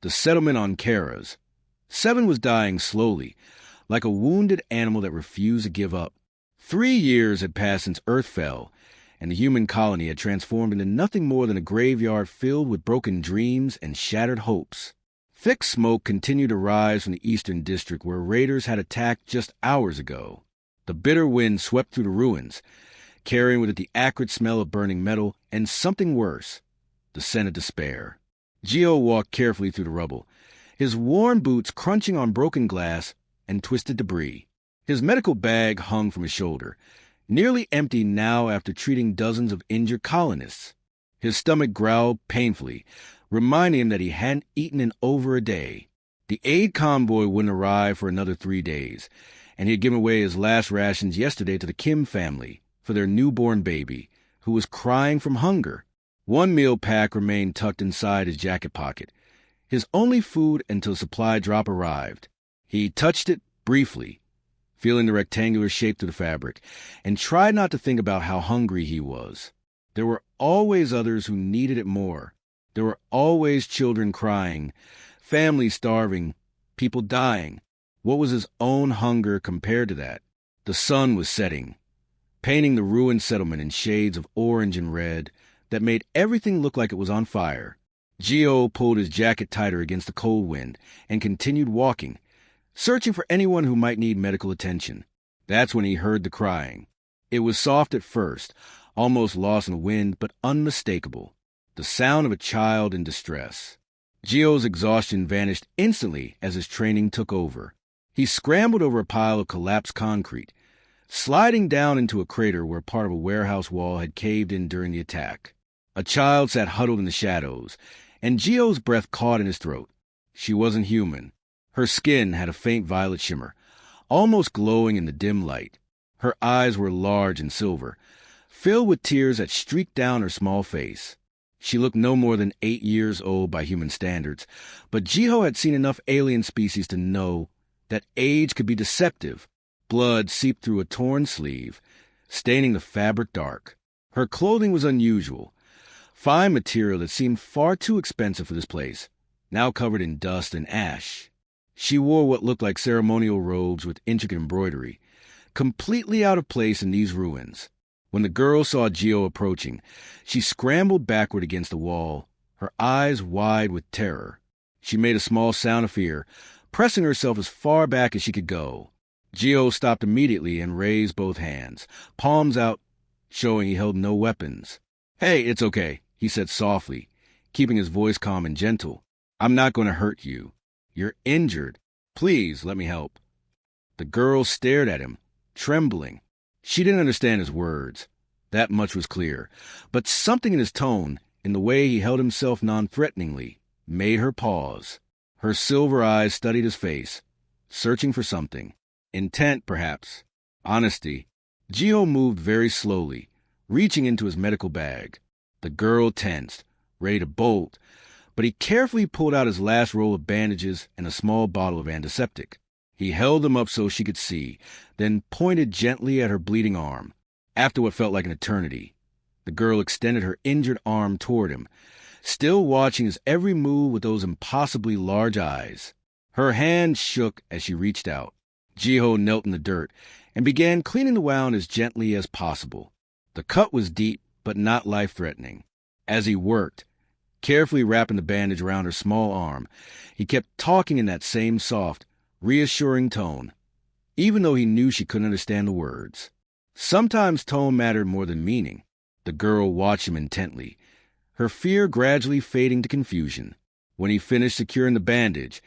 the settlement on Karas. 7 was dying slowly, like a wounded animal that refused to give up. 3 years had passed since Earth fell, and the human colony had transformed into nothing more than a graveyard filled with broken dreams and shattered hopes. Thick smoke continued to rise from the eastern district where raiders had attacked just hours ago. The bitter wind swept through the ruins, carrying with it the acrid smell of burning metal and something worse, the scent of despair. Geo walked carefully through the rubble, his worn boots crunching on broken glass and twisted debris. His medical bag hung from his shoulder, nearly empty now after treating dozens of injured colonists. His stomach growled painfully, reminding him that he hadn't eaten in over a day. The aid convoy wouldn't arrive for another 3 days, and he had given away his last rations yesterday to the Kim family for their newborn baby, who was crying from hunger. One meal pack remained tucked inside his jacket pocket, his only food until the supply drop arrived. He touched it briefly, feeling the rectangular shape to the fabric, and tried not to think about how hungry he was. There were always others who needed it more. There were always children crying, families starving, people dying. What was his own hunger compared to that? The sun was setting, painting the ruined settlement in shades of orange and red that made everything look like it was on fire. Geo pulled his jacket tighter against the cold wind and continued walking, searching for anyone who might need medical attention. That's when he heard the crying. It was soft at first, almost lost in the wind, but unmistakable. The sound of a child in distress. Geo's exhaustion vanished instantly as his training took over. He scrambled over a pile of collapsed concrete, sliding down into a crater where part of a warehouse wall had caved in during the attack. A child sat huddled in the shadows, and Geo's breath caught in his throat. She wasn't human. Her skin had a faint violet shimmer, almost glowing in the dim light. Her eyes were large and silver, filled with tears that streaked down her small face. She looked no more than 8 years old by human standards, but Geo had seen enough alien species to know that age could be deceptive. Blood seeped through a torn sleeve, staining the fabric dark. Her clothing was unusual, fine material that seemed far too expensive for this place, now covered in dust and ash. She wore what looked like ceremonial robes with intricate embroidery, completely out of place in these ruins. When the girl saw Geo approaching, she scrambled backward against the wall, her eyes wide with terror. She made a small sound of fear, pressing herself as far back as she could go. Geo stopped immediately and raised both hands, palms out, showing he held no weapons. "Hey, it's okay," he said softly, keeping his voice calm and gentle. "I'm not going to hurt you. You're injured. Please, let me help." The girl stared at him, trembling. She didn't understand his words. That much was clear. But something in his tone, in the way he held himself non-threateningly, made her pause. Her silver eyes studied his face, searching for something. Intent, perhaps. Honesty. Geo moved very slowly, reaching into his medical bag. The girl tensed, ready to bolt, but he carefully pulled out his last roll of bandages and a small bottle of antiseptic. He held them up so she could see, then pointed gently at her bleeding arm. After what felt like an eternity, the girl extended her injured arm toward him, still watching his every move with those impossibly large eyes. Her hand shook as she reached out. Geo knelt in the dirt and began cleaning the wound as gently as possible. The cut was deep, but not life-threatening. As he worked, carefully wrapping the bandage around her small arm, he kept talking in that same soft, reassuring tone, even though he knew she couldn't understand the words. Sometimes tone mattered more than meaning. The girl watched him intently, her fear gradually fading to confusion. When he finished securing the bandage,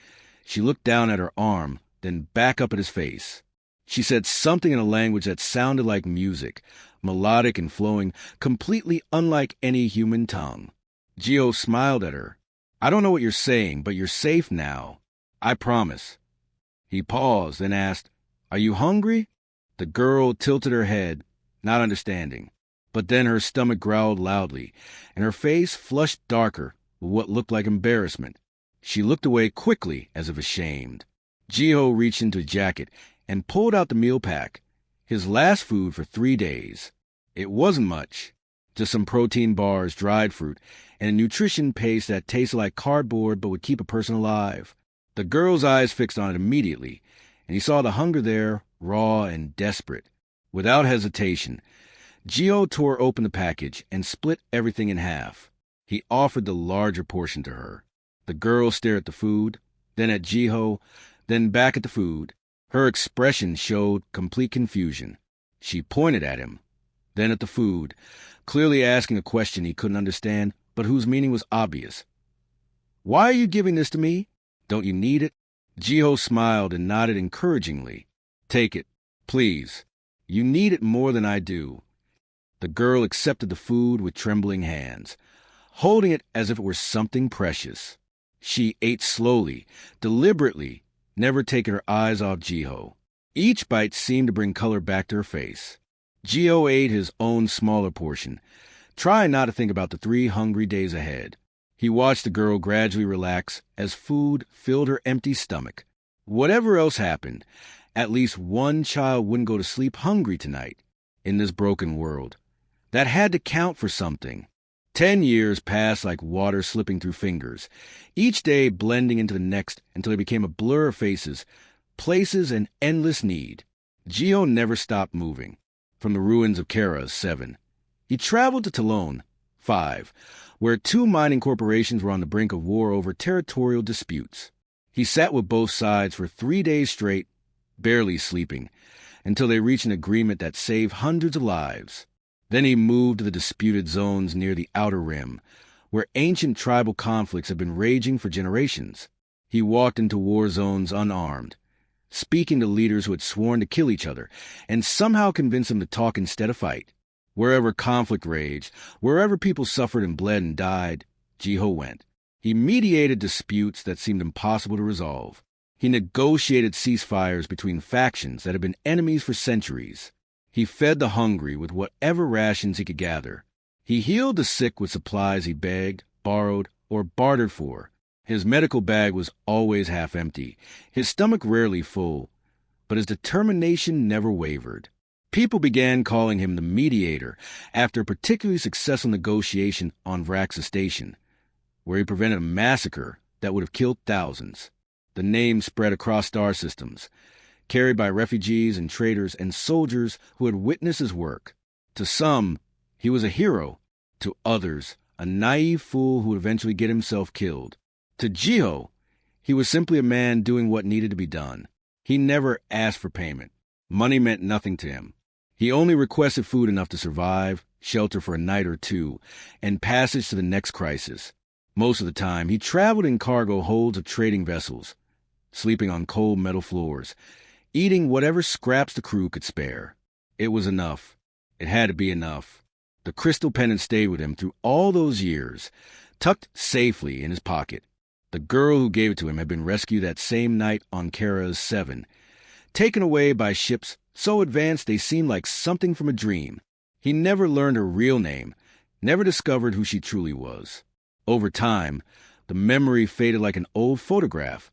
she looked down at her arm, then back up at his face. She said something in a language that sounded like music, melodic and flowing, completely unlike any human tongue. Geo smiled at her. "I don't know what you're saying, but you're safe now. I promise." He paused, then asked, "Are you hungry?" The girl tilted her head, not understanding. But then her stomach growled loudly, and her face flushed darker with what looked like embarrassment. She looked away quickly, as if ashamed. Geo reached into his jacket and pulled out the meal pack, his last food for 3 days. It wasn't much. Just some protein bars, dried fruit, and a nutrition paste that tasted like cardboard but would keep a person alive. The girl's eyes fixed on it immediately, and he saw the hunger there, raw and desperate. Without hesitation, Gio tore open the package and split everything in half. He offered the larger portion to her. The girl stared at the food, then at Jiho, then back at the food. Her expression showed complete confusion. She pointed at him, then at the food, clearly asking a question he couldn't understand, but whose meaning was obvious. "Why are you giving this to me? Don't you need it?" Jiho smiled and nodded encouragingly. "Take it, please. You need it more than I do." The girl accepted the food with trembling hands, holding it as if it were something precious. She ate slowly, deliberately, never taking her eyes off Jiho. Each bite seemed to bring color back to her face. Jiho ate his own smaller portion, trying not to think about the 3 hungry days ahead. He watched the girl gradually relax as food filled her empty stomach. Whatever else happened, at least one child wouldn't go to sleep hungry tonight in this broken world. That had to count for something. 10 years passed like water slipping through fingers, each day blending into the next until they became a blur of faces, places, and endless need. Gio never stopped moving. From the ruins of Kara, 7. He traveled to Talon, 5, where 2 mining corporations were on the brink of war over territorial disputes. He sat with both sides for 3 days straight, barely sleeping, until they reached an agreement that saved hundreds of lives. Then he moved to the disputed zones near the Outer Rim, where ancient tribal conflicts had been raging for generations. He walked into war zones unarmed, speaking to leaders who had sworn to kill each other, and somehow convinced them to talk instead of fight. Wherever conflict raged, wherever people suffered and bled and died, Jiho went. He mediated disputes that seemed impossible to resolve. He negotiated ceasefires between factions that had been enemies for centuries. He fed the hungry with whatever rations he could gather. He healed the sick with supplies he begged, borrowed, or bartered for. His medical bag was always half empty, his stomach rarely full, but his determination never wavered. People began calling him the mediator after a particularly successful negotiation on Vraxa Station, where he prevented a massacre that would have killed thousands. The name spread across star systems, carried by refugees and traders and soldiers who had witnessed his work. To some, he was a hero. To others, a naive fool who would eventually get himself killed. To Jiho, he was simply a man doing what needed to be done. He never asked for payment. Money meant nothing to him. He only requested food enough to survive, shelter for a night or 2, and passage to the next crisis. Most of the time, he traveled in cargo holds of trading vessels, sleeping on cold metal floors, eating whatever scraps the crew could spare. It was enough. It had to be enough. The crystal pendant stayed with him through all those years, tucked safely in his pocket. The girl who gave it to him had been rescued that same night on Kara's 7, taken away by ships so advanced they seemed like something from a dream. He never learned her real name, never discovered who she truly was. Over time, the memory faded like an old photograph,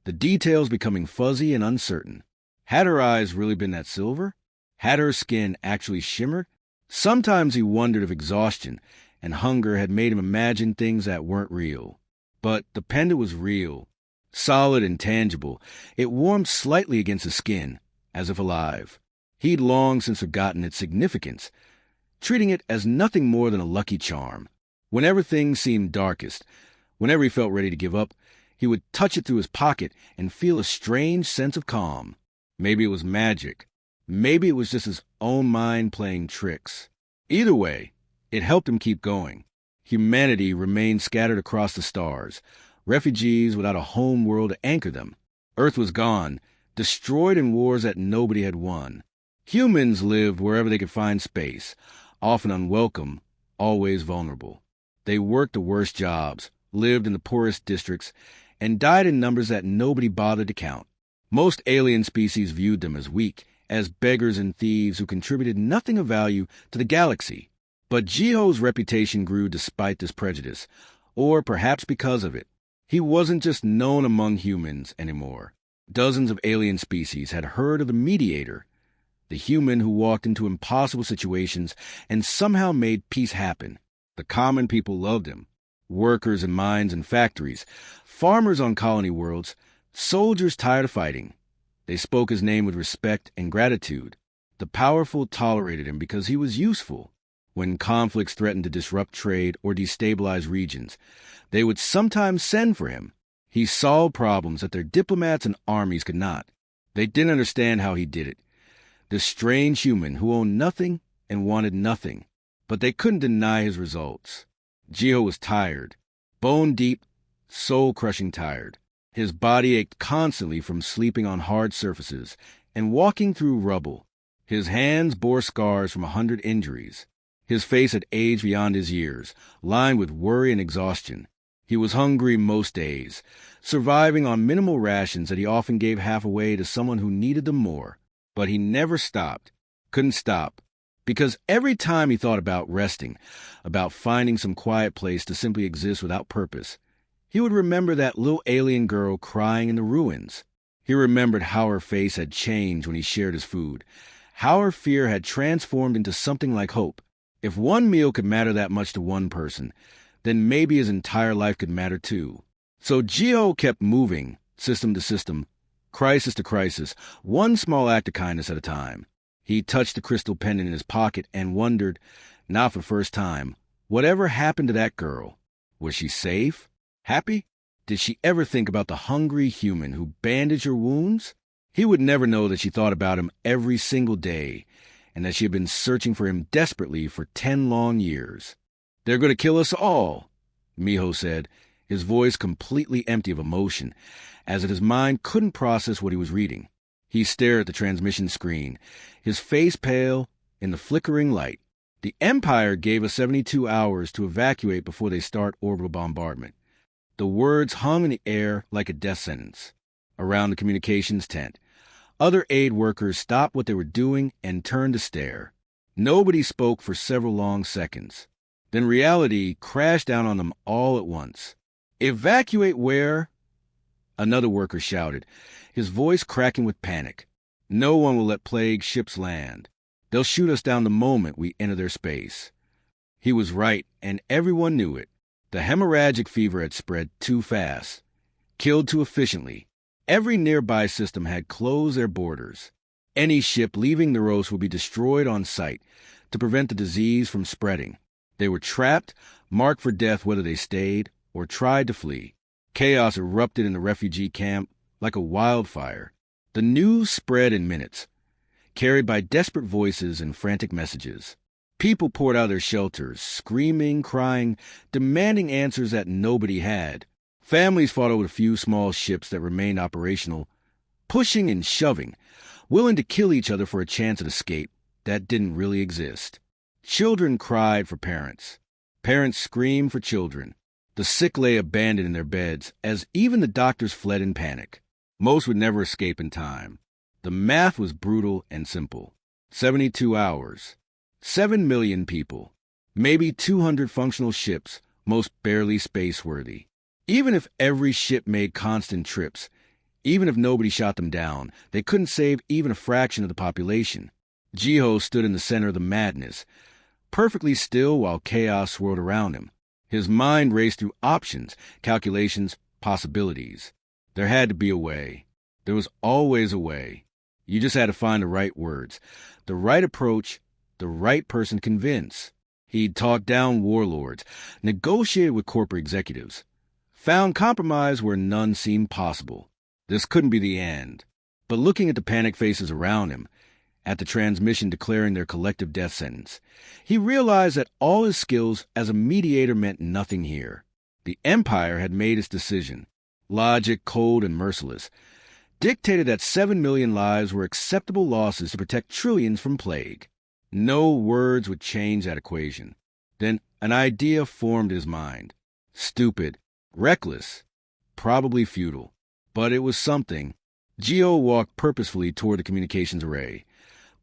the details becoming fuzzy and uncertain. Had her eyes really been that silver? Had her skin actually shimmered? Sometimes he wondered if exhaustion and hunger had made him imagine things that weren't real. But the pendant was real, solid and tangible. It warmed slightly against his skin, as if alive. He'd long since forgotten its significance, treating it as nothing more than a lucky charm. Whenever things seemed darkest, whenever he felt ready to give up, he would touch it through his pocket and feel a strange sense of calm. Maybe it was magic. Maybe it was just his own mind playing tricks. Either way, it helped him keep going. Humanity remained scattered across the stars, refugees without a home world to anchor them. Earth was gone, destroyed in wars that nobody had won. Humans lived wherever they could find space, often unwelcome, always vulnerable. They worked the worst jobs, lived in the poorest districts, and died in numbers that nobody bothered to count. Most alien species viewed them as weak, as beggars and thieves who contributed nothing of value to the galaxy. But Jiho's reputation grew despite this prejudice, or perhaps because of it. He wasn't just known among humans anymore. Dozens of alien species had heard of the mediator, the human who walked into impossible situations and somehow made peace happen. The common people loved him. Workers in mines and factories, farmers on colony worlds, soldiers tired of fighting. They spoke his name with respect and gratitude. The powerful tolerated him because he was useful. When conflicts threatened to disrupt trade or destabilize regions, they would sometimes send for him. He solved problems that their diplomats and armies could not. They didn't understand how he did it. This strange human who owned nothing and wanted nothing. But they couldn't deny his results. Jiho was tired, bone-deep, soul-crushing tired. His body ached constantly from sleeping on hard surfaces and walking through rubble. His hands bore scars from 100 injuries. His face had aged beyond his years, lined with worry and exhaustion. He was hungry most days, surviving on minimal rations that he often gave half away to someone who needed them more. But he never stopped, couldn't stop, because every time he thought about resting, about finding some quiet place to simply exist without purpose, he would remember that little alien girl crying in the ruins. He remembered how her face had changed when he shared his food, how her fear had transformed into something like hope. If one meal could matter that much to one person, then maybe his entire life could matter too. So Jiho kept moving, system to system, crisis to crisis, one small act of kindness at a time. He touched the crystal pendant in his pocket and wondered, not for the first time, whatever happened to that girl? Was she safe? Happy? Did she ever think about the hungry human who bandaged her wounds? He would never know that she thought about him every single day, and that she had been searching for him desperately for 10 long years. "They're going to kill us all," Miho said, his voice completely empty of emotion, as if his mind couldn't process what he was reading. He stared at the transmission screen, his face pale in the flickering light. The Empire gave us 72 hours to evacuate before they start orbital bombardment. The words hung in the air like a death sentence. Around the communications tent, other aid workers stopped what they were doing and turned to stare. Nobody spoke for several long seconds. Then reality crashed down on them all at once. "Evacuate where?" Another worker shouted, his voice cracking with panic. "No one will let plague ships land. They'll shoot us down the moment we enter their space." He was right, and everyone knew it. The hemorrhagic fever had spread too fast, killed too efficiently. Every nearby system had closed their borders. Any ship leaving the Ros would be destroyed on sight to prevent the disease from spreading. They were trapped, marked for death whether they stayed or tried to flee. Chaos erupted in the refugee camp like a wildfire. The news spread in minutes, carried by desperate voices and frantic messages. People poured out of their shelters, screaming, crying, demanding answers that nobody had. Families fought over the few small ships that remained operational, pushing and shoving, willing to kill each other for a chance at escape that didn't really exist. Children cried for parents. Parents screamed for children. The sick lay abandoned in their beds as even the doctors fled in panic. Most would never escape in time. The math was brutal and simple. 72 hours. 7 million people. Maybe 200 functional ships, most barely space-worthy. Even if every ship made constant trips, even if nobody shot them down, they couldn't save even a fraction of the population. Jiho stood in the center of the madness, perfectly still while chaos swirled around him. His mind raced through options, calculations, possibilities. There had to be a way. There was always a way. You just had to find the right words, the right approach, the right person to convince. He'd talked down warlords, negotiated with corporate executives, found compromise where none seemed possible. This couldn't be the end. But looking at the panic faces around him, at the transmission declaring their collective death sentence, he realized that all his skills as a mediator meant nothing here. The Empire had made its decision. Logic, cold and merciless, dictated that 7 million lives were acceptable losses to protect trillions from plague. No words would change that equation. Then an idea formed his mind. Stupid, reckless, probably futile. But it was something. Jiho walked purposefully toward the communications array,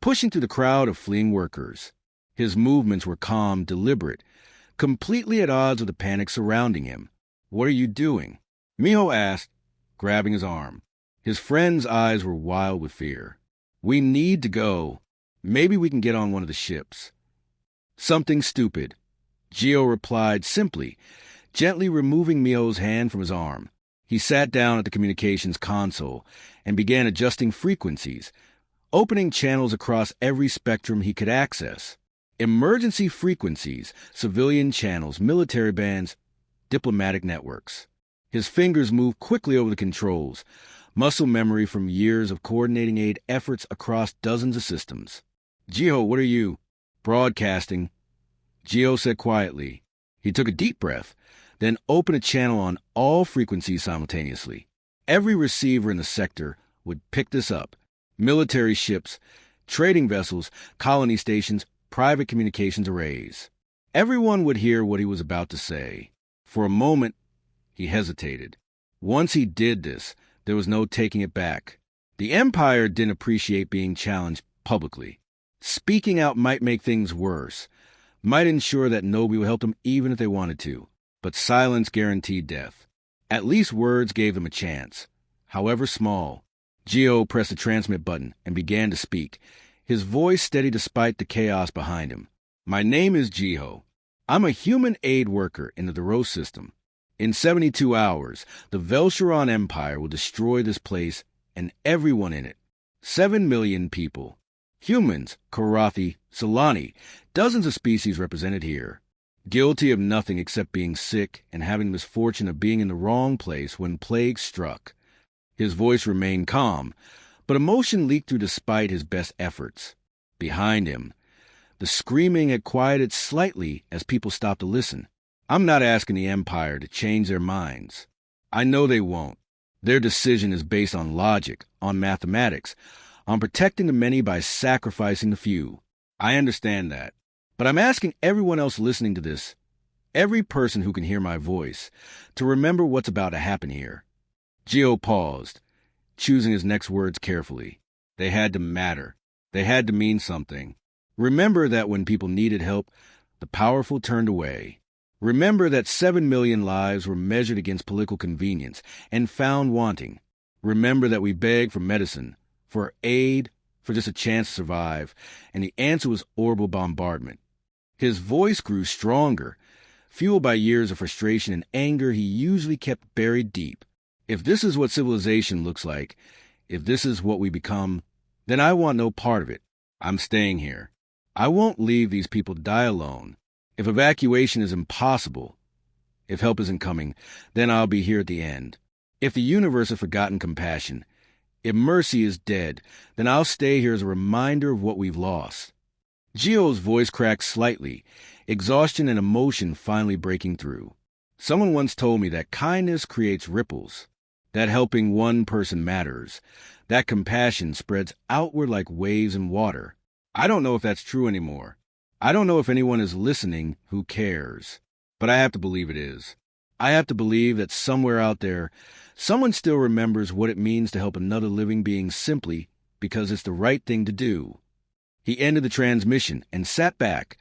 pushing through the crowd of fleeing workers. His movements were calm, deliberate, completely at odds with the panic surrounding him. "What are you doing?" Miho asked, grabbing his arm. His friend's eyes were wild with fear. "We need to go." Maybe we can get on one of the ships. Something stupid. Geo replied simply, gently removing Mio's hand from his arm. He sat down at the communications console and began adjusting frequencies, opening channels across every spectrum he could access. Emergency frequencies, civilian channels, military bands, diplomatic networks. His fingers moved quickly over the controls, muscle memory from years of coordinating aid efforts across dozens of systems. Geo, what are you? Broadcasting. Geo said quietly. He took a deep breath, then opened a channel on all frequencies simultaneously. Every receiver in the sector would pick this up. Military ships, trading vessels, colony stations, private communications arrays. Everyone would hear what he was about to say. For a moment, he hesitated. Once he did this, there was no taking it back. The Empire didn't appreciate being challenged publicly. Speaking out might make things worse, might ensure that nobody would help them even if they wanted to. But silence guaranteed death. At least words gave them a chance, however small. Geo pressed the transmit button and began to speak, his voice steady despite the chaos behind him. My name is Geo. I'm a human aid worker in the Duros system. In 72 hours, the Velcheron Empire will destroy this place and everyone in it. 7 million people. Humans, Karathi, Solani, dozens of species represented here. Guilty of nothing except being sick and having the misfortune of being in the wrong place when plague struck. His voice remained calm, but emotion leaked through despite his best efforts. Behind him, the screaming had quieted slightly as people stopped to listen. I'm not asking the Empire to change their minds. I know they won't. Their decision is based on logic, on mathematics, on protecting the many by sacrificing the few. I understand that. But I'm asking everyone else listening to this, every person who can hear my voice, to remember what's about to happen here. Geo paused, choosing his next words carefully. They had to matter. They had to mean something. Remember that when people needed help, the powerful turned away. Remember that 7 million lives were measured against political convenience and found wanting. Remember that we begged for medicine, for aid, for just a chance to survive, and the answer was orbital bombardment. His voice grew stronger, fueled by years of frustration and anger he usually kept buried deep. If this is what civilization looks like, if this is what we become, then I want no part of it. I'm staying here. I won't leave these people to die alone. If evacuation is impossible, if help isn't coming, then I'll be here at the end. If the universe has forgotten compassion, if mercy is dead, then I'll stay here as a reminder of what we've lost. Geo's voice cracked slightly, exhaustion and emotion finally breaking through. Someone once told me that kindness creates ripples, that helping one person matters, that compassion spreads outward like waves in water. I don't know if that's true anymore. I don't know if anyone is listening who cares, but I have to believe it is. I have to believe that somewhere out there, someone still remembers what it means to help another living being simply because it's the right thing to do. He ended the transmission and sat back,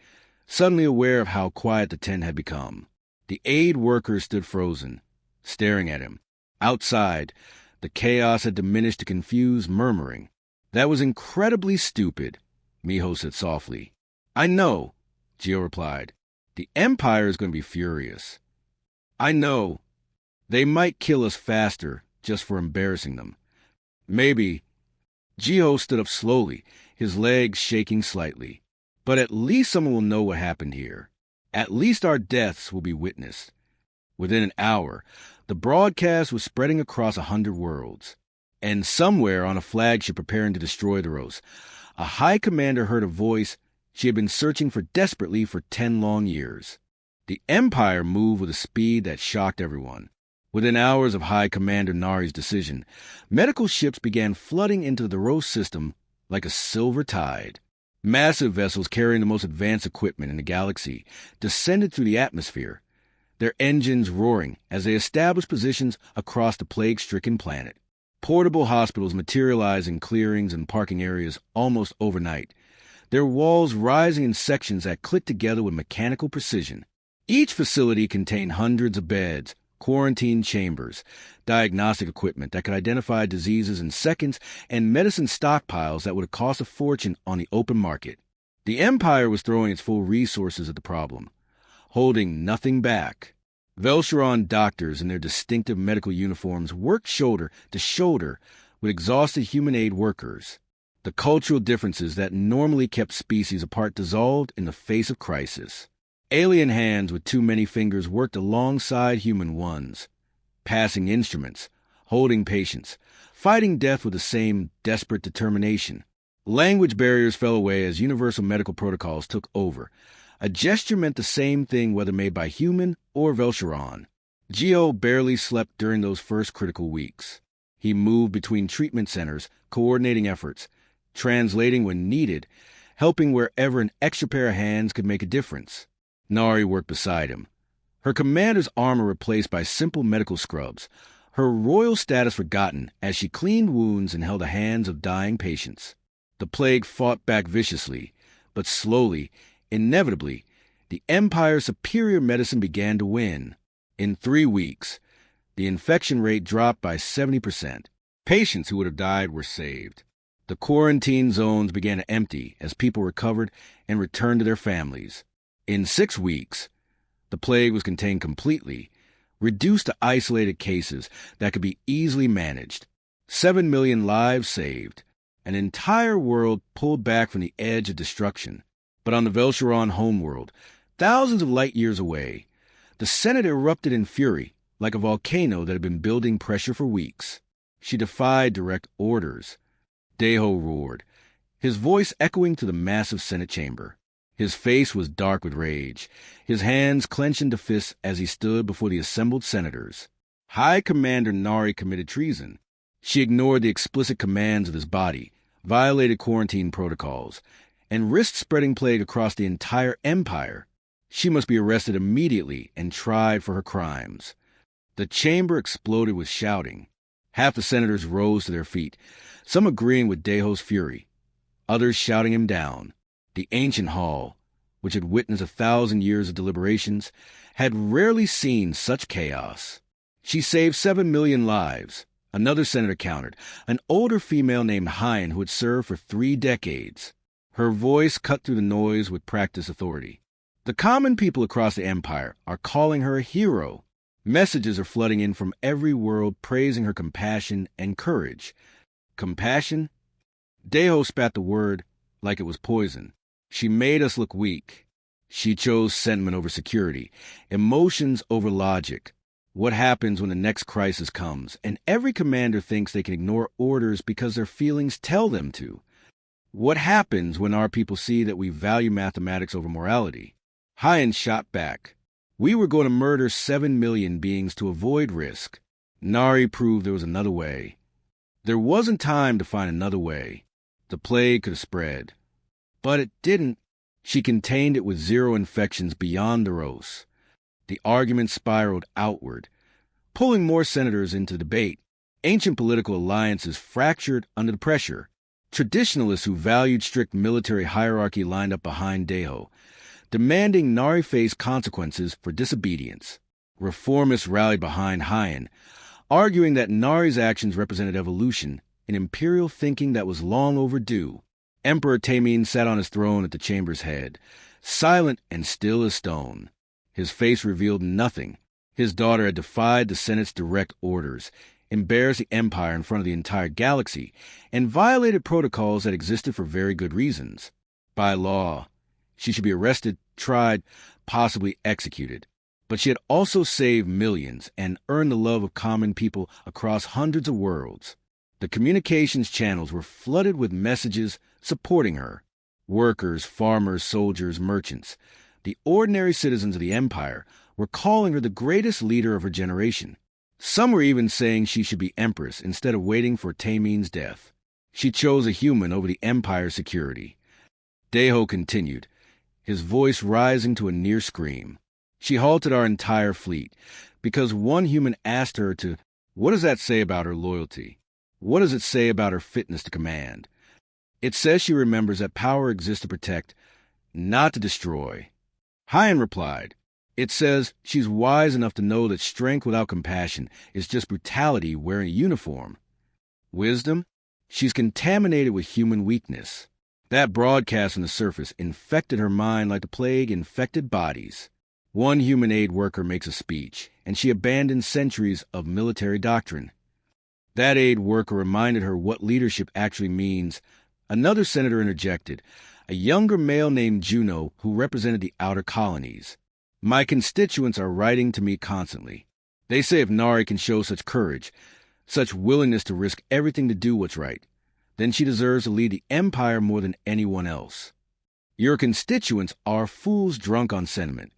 suddenly aware of how quiet the tent had become. The aid workers stood frozen, staring at him. Outside, the chaos had diminished to confused murmuring. That was incredibly stupid, Miho said softly. I know, Geo replied. The Empire is going to be furious. I know. They might kill us faster just for embarrassing them. Maybe. Geo stood up slowly, his legs shaking slightly. But at least someone will know what happened here. At least our deaths will be witnessed. Within an hour, the broadcast was spreading across 100 worlds. And somewhere on a flagship preparing to destroy the Rose, a high commander heard a voice she had been searching for desperately for 10 long years. The Empire moved with a speed that shocked everyone. Within hours of High Commander Nari's decision, medical ships began flooding into the Rose system like a silver tide. Massive vessels carrying the most advanced equipment in the galaxy descended through the atmosphere, their engines roaring as they established positions across the plague-stricken planet. Portable hospitals materialized in clearings and parking areas almost overnight, their walls rising in sections that clicked together with mechanical precision. Each facility contained hundreds of beds, quarantine chambers, diagnostic equipment that could identify diseases in seconds, and medicine stockpiles that would have cost a fortune on the open market. The Empire was throwing its full resources at the problem, holding nothing back. Velcheron doctors in their distinctive medical uniforms worked shoulder to shoulder with exhausted human aid workers. The cultural differences that normally kept species apart dissolved in the face of crisis. Alien hands with too many fingers worked alongside human ones, passing instruments, holding patients, fighting death with the same desperate determination. Language barriers fell away as universal medical protocols took over. A gesture meant the same thing whether made by human or Velcheron. Geo barely slept during those first critical weeks. He moved between treatment centers, coordinating efforts, translating when needed, helping wherever an extra pair of hands could make a difference. Nari worked beside him, her commander's armor replaced by simple medical scrubs, her royal status forgotten as she cleaned wounds and held the hands of dying patients. The plague fought back viciously, but slowly, inevitably, the Empire's superior medicine began to win. In 3 weeks, the infection rate dropped by 70%. Patients who would have died were saved. The quarantine zones began to empty as people recovered and returned to their families. In 6 weeks, the plague was contained completely, reduced to isolated cases that could be easily managed. 7 million lives saved. An entire world pulled back from the edge of destruction. But on the Velcheron homeworld, thousands of light years away, the Senate erupted in fury like a volcano that had been building pressure for weeks. She defied direct orders. Deho roared, his voice echoing to the massive Senate chamber. His face was dark with rage, his hands clenched into fists as he stood before the assembled senators. High Commander Nari committed treason. She ignored the explicit commands of his body, violated quarantine protocols, and risked spreading plague across the entire empire. She must be arrested immediately and tried for her crimes. The chamber exploded with shouting. Half the senators rose to their feet, some agreeing with Deho's fury, others shouting him down. The ancient hall, which had witnessed 1,000 years of deliberations, had rarely seen such chaos. She saved 7 million lives. Another senator countered, an older female named Hyen who had served for 3 decades. Her voice cut through the noise with practiced authority. The common people across the empire are calling her a hero. Messages are flooding in from every world praising her compassion and courage. Compassion? Deho spat the word like it was poison. She made us look weak. She chose sentiment over security, emotions over logic. What happens when the next crisis comes, and every commander thinks they can ignore orders because their feelings tell them to? What happens when our people see that we value mathematics over morality? Hyen shot back. We were going to murder 7 million beings to avoid risk. Nari proved there was another way. There wasn't time to find another way. The plague could have spread. But it didn't. She contained it with 0 infections beyond the Rose. The argument spiraled outward, pulling more senators into debate. Ancient political alliances fractured under the pressure. Traditionalists who valued strict military hierarchy lined up behind Deho, demanding Nari face consequences for disobedience. Reformists rallied behind Hyen, arguing that Nari's actions represented evolution, an imperial thinking that was long overdue. Emperor Taemin sat on his throne at the chamber's head, silent and still as stone. His face revealed nothing. His daughter had defied the Senate's direct orders, embarrassed the Empire in front of the entire galaxy, and violated protocols that existed for very good reasons. By law, she should be arrested, tried, possibly executed. But she had also saved millions and earned the love of common people across hundreds of worlds. The communications channels were flooded with messages supporting her. Workers, farmers, soldiers, merchants, the ordinary citizens of the Empire were calling her the greatest leader of her generation. Some were even saying she should be empress instead of waiting for Taemin's death. She chose a human over the Empire's security. Deho continued, his voice rising to a near scream. She halted our entire fleet because one human asked her to, what does that say about her loyalty? What does it say about her fitness to command? It says she remembers that power exists to protect, not to destroy. Hyen replied, It says she's wise enough to know that strength without compassion is just brutality wearing a uniform. Wisdom? She's contaminated with human weakness. That broadcast on the surface infected her mind like the plague infected bodies. One human aid worker makes a speech, and she abandons centuries of military doctrine. That aid worker reminded her what leadership actually means. Another senator interjected, a younger male named Juno who represented the outer colonies. My constituents are writing to me constantly. They say if Nari can show such courage, such willingness to risk everything to do what's right, then she deserves to lead the Empire more than anyone else. Your constituents are fools drunk on sentiment.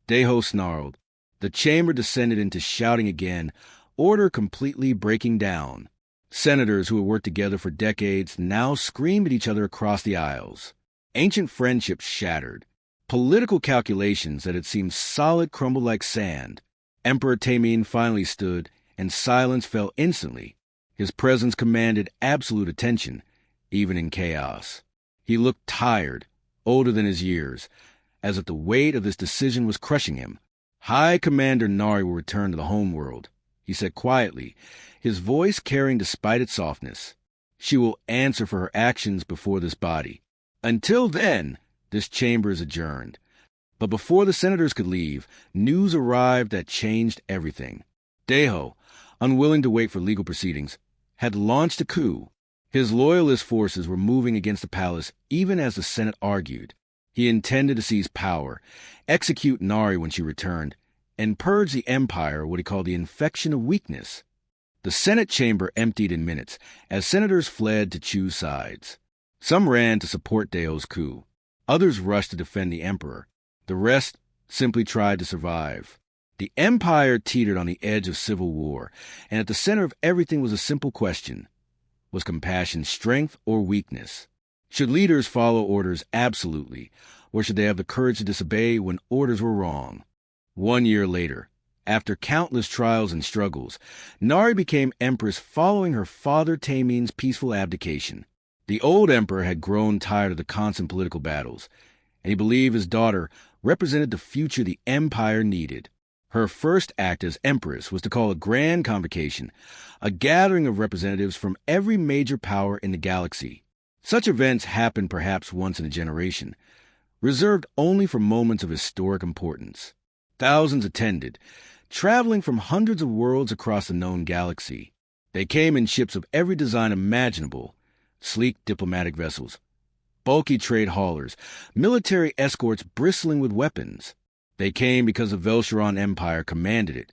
Deho snarled. The chamber descended into shouting again, order completely breaking down. Senators who had worked together for decades now screamed at each other across the aisles. Ancient friendships shattered. Political calculations that had seemed solid crumbled like sand. Emperor Tamine finally stood, and silence fell instantly. His presence commanded absolute attention, even in chaos. He looked tired, older than his years, as if the weight of this decision was crushing him. High Commander Nari will return to the homeworld, he said quietly, his voice carrying despite its softness. She will answer for her actions before this body. Until then, this chamber is adjourned. But before the senators could leave, news arrived that changed everything. Deho, unwilling to wait for legal proceedings, had launched a coup. His loyalist forces were moving against the palace even as the Senate argued. He intended to seize power, execute Nari when she returned, and purge the Empire what he called the infection of weakness. The Senate chamber emptied in minutes as senators fled to choose sides. Some ran to support Deho's coup. Others rushed to defend the emperor. The rest simply tried to survive. The Empire teetered on the edge of civil war, and at the center of everything was a simple question. Was compassion strength or weakness? Should leaders follow orders absolutely, or should they have the courage to disobey when orders were wrong? 1 year later, after countless trials and struggles, Nari became empress following her father Tamine's peaceful abdication. The old emperor had grown tired of the constant political battles, and he believed his daughter represented the future the empire needed. Her first act as empress was to call a grand convocation, a gathering of representatives from every major power in the galaxy. Such events happen perhaps once in a generation, reserved only for moments of historic importance. Thousands attended, traveling from hundreds of worlds across the known galaxy. They came in ships of every design imaginable, sleek diplomatic vessels, bulky trade haulers, military escorts bristling with weapons. They came because the Velcheron Empire commanded it,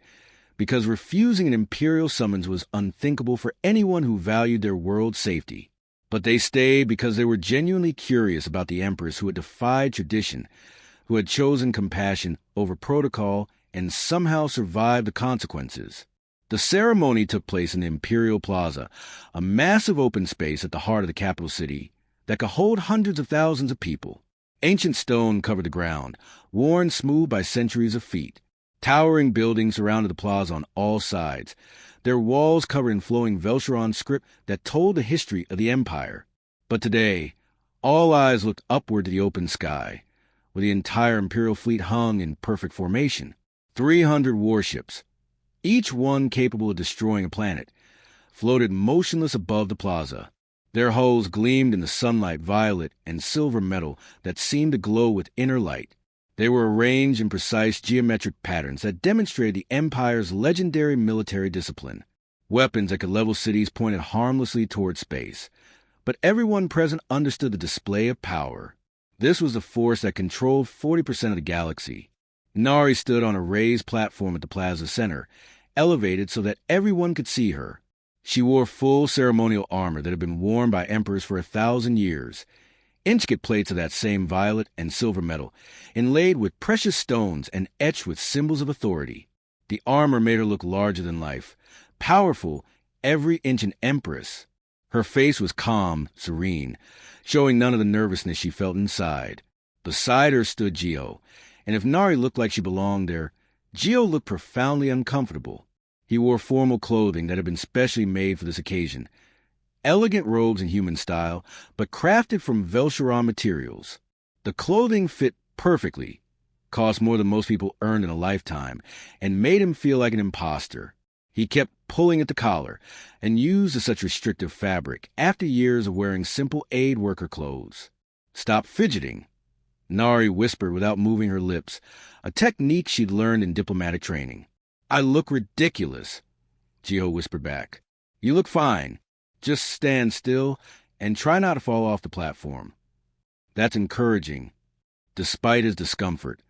because refusing an imperial summons was unthinkable for anyone who valued their world's safety. But they stayed because they were genuinely curious about the empress who had defied tradition, who had chosen compassion over protocol and somehow survived the consequences. The ceremony took place in the Imperial Plaza, a massive open space at the heart of the capital city that could hold hundreds of thousands of people. Ancient stone covered the ground, worn smooth by centuries of feet. Towering buildings surrounded the plaza on all sides, their walls covered in flowing Velcheron script that told the history of the Empire. But today, all eyes looked upward to the open sky, where the entire Imperial fleet hung in perfect formation. 300 warships, each one capable of destroying a planet, floated motionless above the plaza. Their hulls gleamed in the sunlight violet and silver metal that seemed to glow with inner light. They were arranged in precise geometric patterns that demonstrated the Empire's legendary military discipline. Weapons that could level cities pointed harmlessly toward space. But everyone present understood the display of power. This was the force that controlled 40% of the galaxy. Nari stood on a raised platform at the plaza center, elevated so that everyone could see her. She wore full ceremonial armor that had been worn by emperors for 1,000 years. Intricate plates of that same violet and silver metal, inlaid with precious stones and etched with symbols of authority. The armor made her look larger than life, powerful, every inch an empress. Her face was calm, serene, showing none of the nervousness she felt inside. Beside her stood Geo, and if Nari looked like she belonged there, Geo looked profoundly uncomfortable. He wore formal clothing that had been specially made for this occasion. Elegant robes in human style, but crafted from Velcheron materials. The clothing fit perfectly, cost more than most people earned in a lifetime, and made him feel like an imposter. He kept pulling at the collar, and used as such restrictive fabric after years of wearing simple aid worker clothes. "Stop fidgeting," Nari whispered without moving her lips, a technique she'd learned in diplomatic training. "I look ridiculous," Jiho whispered back. "You look fine. Just stand still and try not to fall off the platform." That's encouraging, despite his discomfort.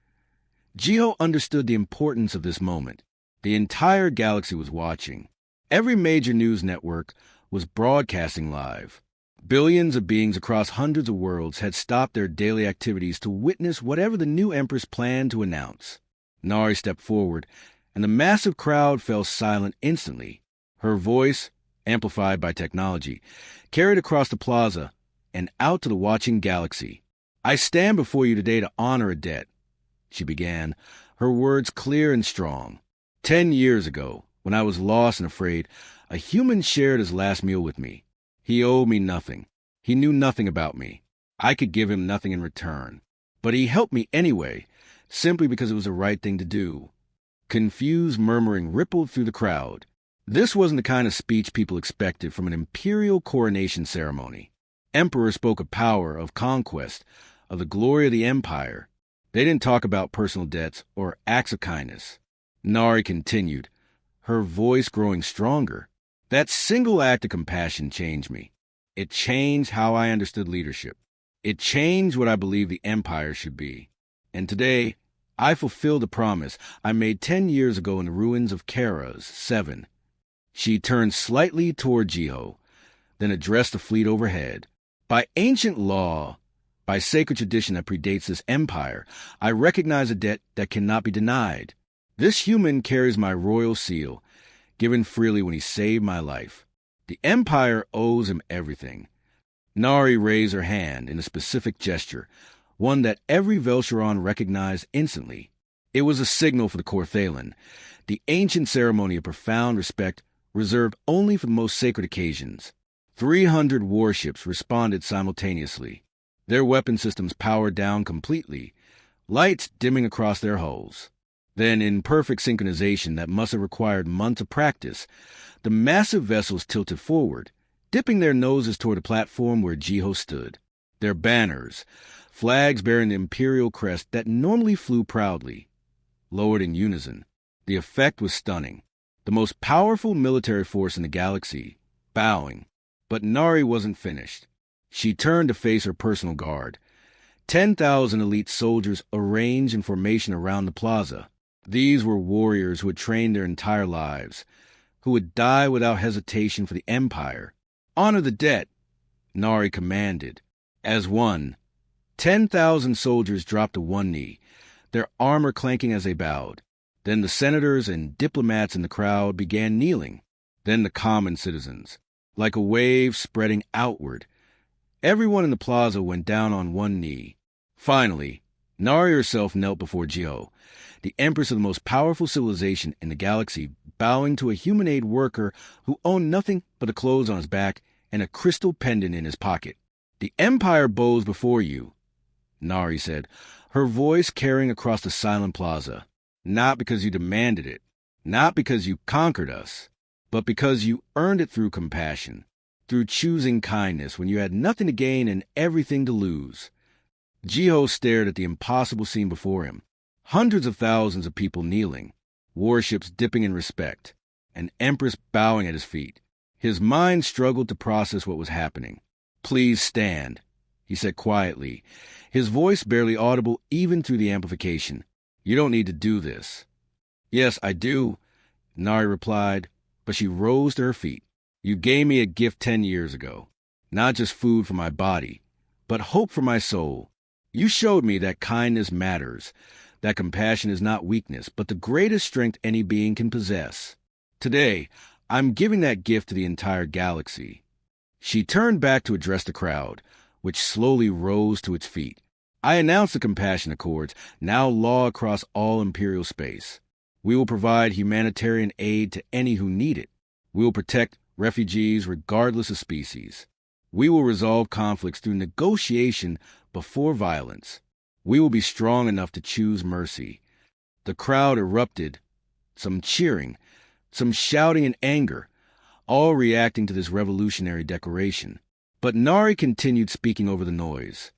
Jiho understood the importance of this moment. The entire galaxy was watching. Every major news network was broadcasting live. Billions of beings across hundreds of worlds had stopped their daily activities to witness whatever the new Empress planned to announce. Nari stepped forward, and the massive crowd fell silent instantly. Her voice, amplified by technology, carried across the plaza and out to the watching galaxy. "I stand before you today to honor a debt," she began, her words clear and strong. 10 years ago, when I was lost and afraid, a human shared his last meal with me. He owed me nothing. He knew nothing about me. I could give him nothing in return. But he helped me anyway, simply because it was the right thing to do. Confused murmuring rippled through the crowd. This wasn't the kind of speech people expected from an imperial coronation ceremony. Emperors spoke of power, of conquest, of the glory of the empire. They didn't talk about personal debts or acts of kindness. Nari continued, her voice growing stronger. "That single act of compassion changed me. It changed how I understood leadership. It changed what I believed the empire should be. And today, I fulfilled a promise I made 10 years ago in the ruins of Kara's 7. She turned slightly toward Jiho, then addressed the fleet overhead. "By ancient law, by sacred tradition that predates this empire, I recognize a debt that cannot be denied. This human carries my royal seal, given freely when he saved my life. The empire owes him everything." Nari raised her hand in a specific gesture, one that every Velcheron recognized instantly. It was a signal for the Corthalan, the ancient ceremony of profound respect reserved only for the most sacred occasions. 300 warships responded simultaneously, their weapon systems powered down completely, lights dimming across their hulls. Then, in perfect synchronization that must have required months of practice, the massive vessels tilted forward, dipping their noses toward the platform where Jiho stood. Their banners, flags bearing the imperial crest that normally flew proudly, lowered in unison. The effect was stunning. The most powerful military force in the galaxy, bowing. But Nari wasn't finished. She turned to face her personal guard. 10,000 elite soldiers arranged in formation around the plaza. These were warriors who had trained their entire lives, who would die without hesitation for the empire. "Honor the debt," Nari commanded. As one, 10,000 soldiers dropped to one knee, their armor clanking as they bowed. Then the senators and diplomats in the crowd began kneeling. Then the common citizens, like a wave spreading outward. Everyone in the plaza went down on one knee. Finally, Nari herself knelt before Jiho, the empress of the most powerful civilization in the galaxy, bowing to a human aid worker who owned nothing but the clothes on his back and a crystal pendant in his pocket. "The empire bows before you," Nari said, her voice carrying across the silent plaza. "Not because you demanded it, not because you conquered us, but because you earned it through compassion, through choosing kindness when you had nothing to gain and everything to lose." Jiho stared at the impossible scene before him. Hundreds of thousands of people kneeling, warships dipping in respect, an empress bowing at his feet. His mind struggled to process what was happening. "Please stand," he said quietly, his voice barely audible even through the amplification. "You don't need to do this." "Yes, I do," Nari replied, but she rose to her feet. "You gave me a gift 10 years ago. Not just food for my body, but hope for my soul. You showed me that kindness matters, that compassion is not weakness, but the greatest strength any being can possess. Today, I'm giving that gift to the entire galaxy." She turned back to address the crowd, which slowly rose to its feet. "I announce the Compassion Accords, now law across all imperial space. We will provide humanitarian aid to any who need it. We will protect refugees regardless of species. We will resolve conflicts through negotiation before violence. We will be strong enough to choose mercy." The crowd erupted, some cheering, some shouting in anger, all reacting to this revolutionary declaration. But Nari continued speaking over the noise.